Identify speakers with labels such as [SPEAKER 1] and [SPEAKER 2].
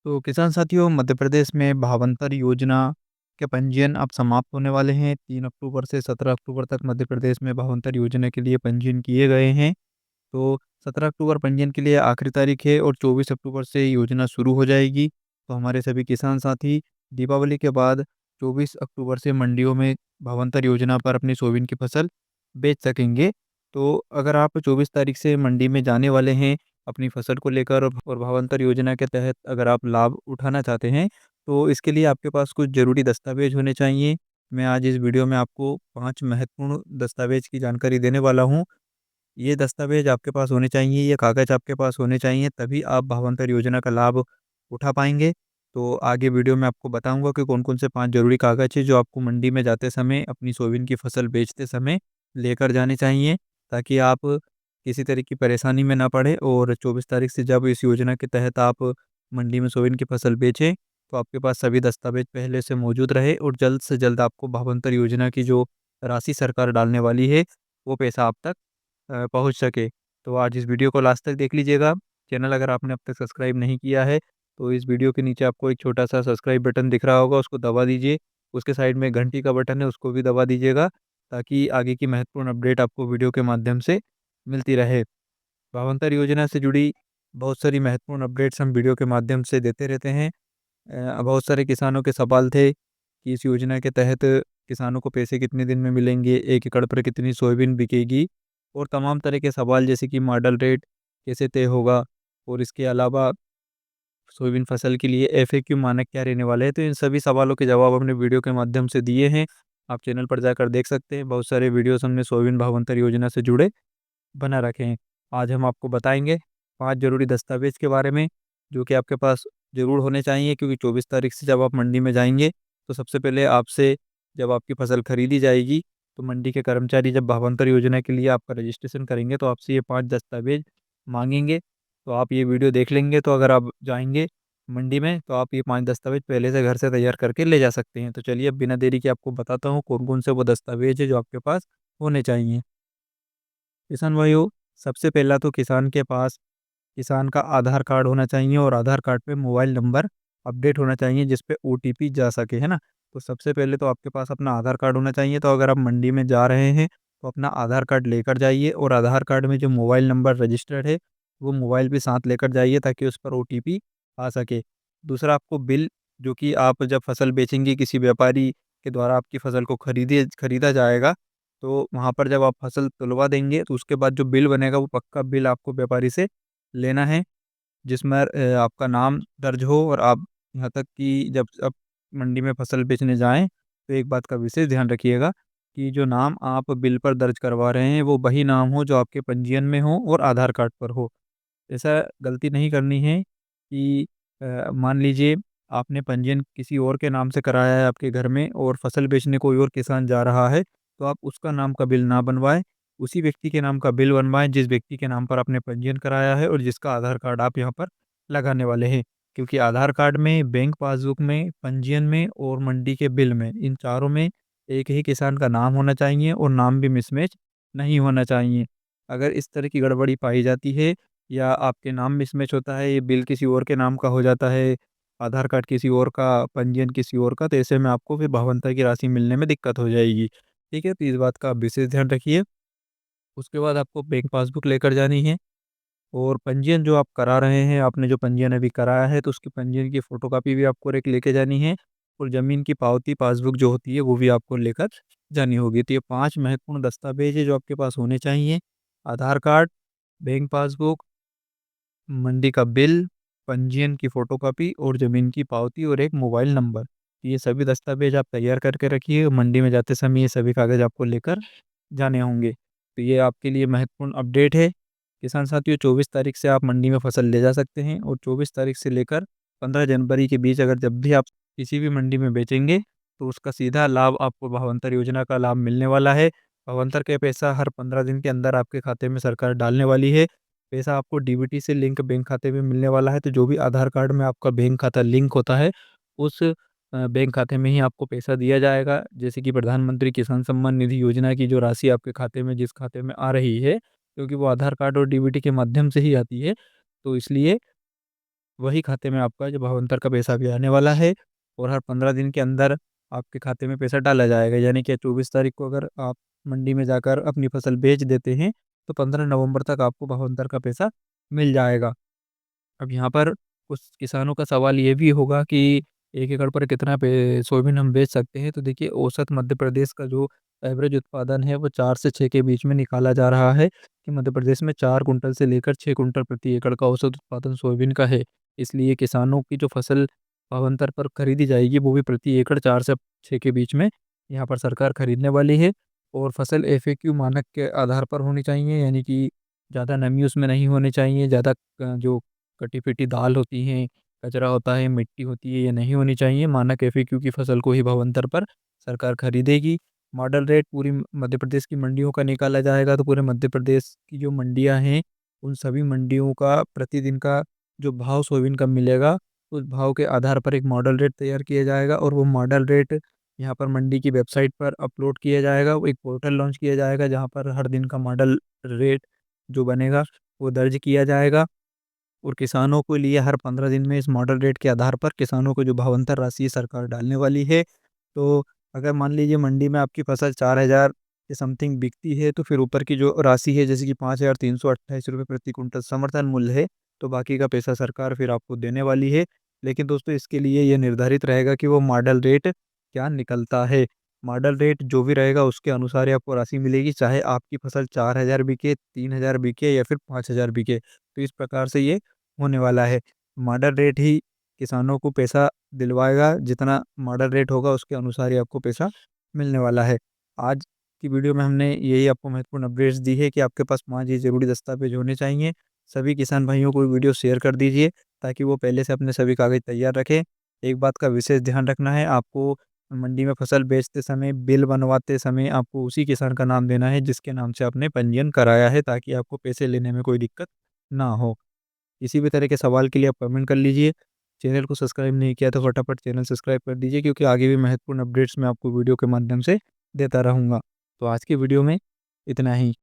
[SPEAKER 1] तो किसान साथियों, मध्य प्रदेश में भावांतर योजना के पंजीयन अब समाप्त होने वाले हैं। 3 अक्टूबर से 17 अक्टूबर तक मध्य प्रदेश में भावांतर योजना के लिए पंजीयन किए गए हैं। तो 17 अक्टूबर पंजीयन के लिए आखिरी तारीख है और 24 अक्टूबर से योजना शुरू हो जाएगी। तो हमारे सभी किसान साथी दीपावली के बाद 24 अक्टूबर से मंडियों में भावांतर योजना पर अपनी सोयाबीन की फसल बेच सकेंगे। तो अगर आप 24 तारीख से मंडी में जाने वाले हैं अपनी फसल को लेकर और भावांतर योजना के तहत अगर आप लाभ उठाना चाहते हैं, तो इसके लिए आपके पास कुछ ज़रूरी दस्तावेज़ होने चाहिए। मैं आज इस वीडियो में आपको 5 महत्वपूर्ण दस्तावेज़ की जानकारी देने वाला हूँ। ये दस्तावेज़ आपके पास होने चाहिए, ये कागज़ आपके पास होने चाहिए, तभी आप भावांतर योजना का लाभ उठा पाएँगे। तो आगे वीडियो में आपको बताऊँगा कि कौन-कौन से 5 ज़रूरी कागज़ हैं, जो आपको मंडी में जाते समय अपनी सोयाबीन की फसल बेचते समय लेकर जाने चाहिए, ताकि आप किसी तरह की परेशानी में ना पड़ें और 24 तारीख से जब इस योजना के तहत आप मंडी में सोयाबीन की फसल बेचें, तो आपके पास सभी दस्तावेज़ पहले से मौजूद रहे और जल्द से जल्द आपको भावांतर योजना की जो राशि सरकार डालने वाली है, वो पैसा आप तक पहुँच सके। तो आज इस वीडियो को लास्ट तक देख लीजिएगा। चैनल अगर आपने अब तक सब्सक्राइब नहीं किया है, तो इस वीडियो के नीचे आपको एक छोटा-सा सब्सक्राइब बटन दिख रहा होगा, उसको दबा दीजिए। उसके साइड में घंटी का बटन है, उसको भी दबा दीजिएगा, ताकि आगे की महत्वपूर्ण अपडेट आपको वीडियो के माध्यम से मिलती रहे। भावांतर योजना से जुड़ी बहुत सारी महत्वपूर्ण अपडेट्स हम वीडियो के माध्यम से देते रहते हैं। बहुत सारे किसानों के सवाल थे कि इस योजना के तहत किसानों को पैसे कितने दिन में मिलेंगे, 1 एकड़ पर कितनी सोयाबीन बिकेगी और तमाम तरह के सवाल जैसे कि मॉडल रेट कैसे तय होगा और इसके अलावा सोयाबीन फसल के लिए एफएक्यू मानक क्या रहने वाले हैं। तो इन सभी सवालों के जवाब हमने वीडियो के माध्यम से दिए हैं। आप चैनल पर जाकर देख सकते हैं। बहुत सारे वीडियोज़ हमने सोयाबीन भावांतर योजना से जुड़े बना रखे हैं। आज हम आपको बताएँगे 5 ज़रूरी दस्तावेज़ के बारे में, जो कि आपके पास ज़रूर होने चाहिए, क्योंकि 24 तारीख से जब आप मंडी में जाएँगे, तो सबसे पहले आपसे जब आपकी फसल खरीदी जाएगी, तो मंडी के कर्मचारी जब भावांतर योजना के लिए आपका रजिस्ट्रेशन करेंगे, तो आपसे ये 5 दस्तावेज़ माँगेंगे। तो आप ये वीडियो देख लेंगे, तो अगर आप जाएँगे मंडी में, तो आप ये 5 दस्तावेज़ पहले से घर से तैयार करके ले जा सकते हैं। तो चलिए अब बिना देरी के आपको बताता हूँ कौन-कौन से वो दस्तावेज़ हैं जो आपके पास होने चाहिए। किसान भाइयों, सबसे पहला तो किसान के पास किसान का आधार कार्ड होना चाहिए और आधार कार्ड पे मोबाइल नंबर अपडेट होना चाहिए, जिस पे ओटीपी जा सके, है ना? तो सबसे पहले तो आपके पास अपना आधार कार्ड होना चाहिए। तो अगर आप मंडी में जा रहे हैं, तो अपना आधार कार्ड लेकर जाइए और आधार कार्ड में जो मोबाइल नंबर रजिस्टर्ड है, वो मोबाइल भी साथ लेकर जाइए, ताकि उस पर ओटीपी आ सके। दूसरा, आपको बिल, जो कि आप जब फसल बेचेंगे, किसी व्यापारी के द्वारा आपकी फसल को खरीदा जाएगा, तो वहाँ पर जब आप फसल तुलवा देंगे, तो उसके बाद जो बिल बनेगा, वो पक्का बिल आपको व्यापारी से लेना है, जिसमें आपका नाम दर्ज हो और आप यहाँ तक कि जब आप मंडी में फसल बेचने जाएँ, तो एक बात का विशेष ध्यान रखिएगा कि जो नाम आप बिल पर दर्ज करवा रहे हैं, वो वही नाम हो जो आपके पंजीयन में हो और आधार कार्ड पर हो। ऐसा गलती नहीं करनी है कि मान लीजिए आपने पंजीयन किसी और के नाम से कराया है आपके घर में और फसल बेचने कोई और किसान जा रहा है, तो आप उसका नाम का बिल ना बनवाएँ। उसी व्यक्ति के नाम का बिल बनवाएँ जिस व्यक्ति के नाम पर आपने पंजीयन कराया है और जिसका आधार कार्ड आप यहाँ पर लगाने वाले हैं। क्योंकि आधार कार्ड में, बैंक पासबुक में, पंजीयन में और मंडी के बिल में, इन चारों में एक ही किसान का नाम होना चाहिए और नाम भी मिसमैच नहीं होना चाहिए। अगर इस तरह की गड़बड़ी पाई जाती है या आपके नाम मिसमैच होता है, ये बिल किसी और के नाम का हो जाता है, आधार कार्ड किसी और का, पंजीयन किसी और का, तो ऐसे में आपको फिर भावांतर की राशि मिलने में दिक्कत हो जाएगी। ठीक है? तो इस बात का आप विशेष ध्यान रखिए। उसके बाद आपको बैंक पासबुक लेकर जानी है और पंजीयन जो आप करा रहे हैं, आपने जो पंजीयन अभी कराया है, तो उसकी पंजीयन की फ़ोटोकॉपी भी आपको एक लेके जानी है और ज़मीन की पावती पासबुक जो होती है, वो भी आपको लेकर जानी होगी। तो ये 5 महत्वपूर्ण दस्तावेज़ हैं जो आपके पास होने चाहिए। आधार कार्ड, बैंक पासबुक, मंडी का बिल, पंजीयन की फ़ोटोकॉपी और ज़मीन की पावती और एक मोबाइल नंबर। ये सभी दस्तावेज़ आप तैयार करके रखिए, मंडी में जाते समय ये सभी कागज़ आपको लेकर जाने होंगे। तो ये आपके लिए महत्वपूर्ण अपडेट है। किसान साथियों, 24 तारीख से आप मंडी में फसल ले जा सकते हैं और 24 तारीख से लेकर 15 जनवरी के बीच अगर जब भी आप किसी भी मंडी में बेचेंगे, तो उसका सीधा लाभ आपको भावांतर योजना का लाभ मिलने वाला है। भावांतर का पैसा हर 15 दिन के अंदर आपके खाते में सरकार डालने वाली है। पैसा आपको डीबीटी से लिंक बैंक खाते में मिलने वाला है, तो जो भी आधार कार्ड में आपका बैंक खाता लिंक होता है, उस बैंक खाते में ही आपको पैसा दिया जाएगा। जैसे कि प्रधानमंत्री किसान सम्मान निधि योजना की जो राशि आपके खाते में जिस खाते में आ रही है, क्योंकि वो आधार कार्ड और डीबीटी के माध्यम से ही आती है, तो इसलिए वही खाते में आपका जो भावांतर का पैसा भी आने वाला है और हर 15 दिन के अंदर आपके खाते में पैसा डाला जाएगा। यानी कि 24 तारीख को अगर आप मंडी में जाकर अपनी फसल बेच देते हैं, तो 15 नवंबर तक आपको भावांतर का पैसा मिल जाएगा। अब यहाँ पर कुछ किसानों का सवाल ये भी होगा कि 1 एकड़ पर कितना पे सोयाबीन हम बेच सकते हैं? तो देखिए, औसत मध्य प्रदेश का जो एवरेज उत्पादन है वो 4 से 6 के बीच में निकाला जा रहा है कि मध्य प्रदेश में 4 कुंटल से लेकर 6 कुंटल प्रति एकड़ का औसत उत्पादन सोयाबीन का है। इसलिए किसानों की जो फसल भावांतर पर खरीदी जाएगी वो भी प्रति एकड़ 4 से 6 के बीच में यहाँ पर सरकार खरीदने वाली है और फसल एफएक्यू मानक के आधार पर होनी चाहिए, यानी कि ज़्यादा नमी उसमें नहीं होनी चाहिए, ज़्यादा जो कटी-पिटी दाल होती हैं, कचरा होता है, मिट्टी होती है, ये नहीं होनी चाहिए। मानक एफएक्यू की फसल को ही भावांतर पर सरकार खरीदेगी। मॉडल रेट पूरी मध्य प्रदेश की मंडियों का निकाला जाएगा, तो पूरे मध्य प्रदेश की जो मंडियाँ हैं, उन सभी मंडियों का प्रतिदिन का जो भाव सोयाबीन का मिलेगा, उस भाव के आधार पर एक मॉडल रेट तैयार किया जाएगा और वो मॉडल रेट यहाँ पर मंडी की वेबसाइट पर अपलोड किया जाएगा। वो एक पोर्टल लॉन्च किया जाएगा, जहाँ पर हर दिन का मॉडल रेट जो बनेगा, वो दर्ज किया जाएगा। और किसानों के लिए हर 15 दिन में इस मॉडल रेट के आधार पर किसानों को जो भावांतर राशि सरकार डालने वाली है। तो अगर मान लीजिए मंडी में आपकी फसल 4,000 के समथिंग बिकती है, तो फिर ऊपर की जो राशि है जैसे कि ₹5,328 प्रति कुंटल समर्थन मूल्य है, तो बाकी का पैसा सरकार फिर आपको देने वाली है। लेकिन दोस्तों, इसके लिए ये निर्धारित रहेगा कि वो मॉडल रेट क्या निकलता है। मॉडल रेट जो भी रहेगा उसके अनुसार ही आपको राशि मिलेगी, चाहे आपकी फसल 4,000 बिके, 3,000 बिके या फिर 5,000 बिके। तो इस प्रकार से ये होने वाला है। मॉडल रेट ही किसानों को पैसा दिलवाएगा, जितना मॉडल रेट होगा उसके अनुसार ही आपको पैसा मिलने वाला है। आज की वीडियो में हमने यही आपको महत्वपूर्ण अपडेट्स दी है कि आपके पास 5 ये ज़रूरी दस्तावेज़ होने चाहिए। सभी किसान भाइयों को वीडियो शेयर कर दीजिए ताकि वो पहले से अपने सभी कागज़ तैयार रखें। एक बात का विशेष ध्यान रखना है, आपको मंडी में फसल बेचते समय, बिल बनवाते समय आपको उसी किसान का नाम देना है जिसके नाम से आपने पंजीयन कराया है, ताकि आपको पैसे लेने में कोई दिक्कत ना हो। किसी भी तरह के सवाल के लिए आप कमेंट कर लीजिए। चैनल को सब्सक्राइब नहीं किया तो फटाफट चैनल सब्सक्राइब कर दीजिए, क्योंकि आगे भी महत्वपूर्ण अपडेट्स मैं आपको वीडियो के माध्यम से देता रहूँगा। तो आज की वीडियो में इतना ही।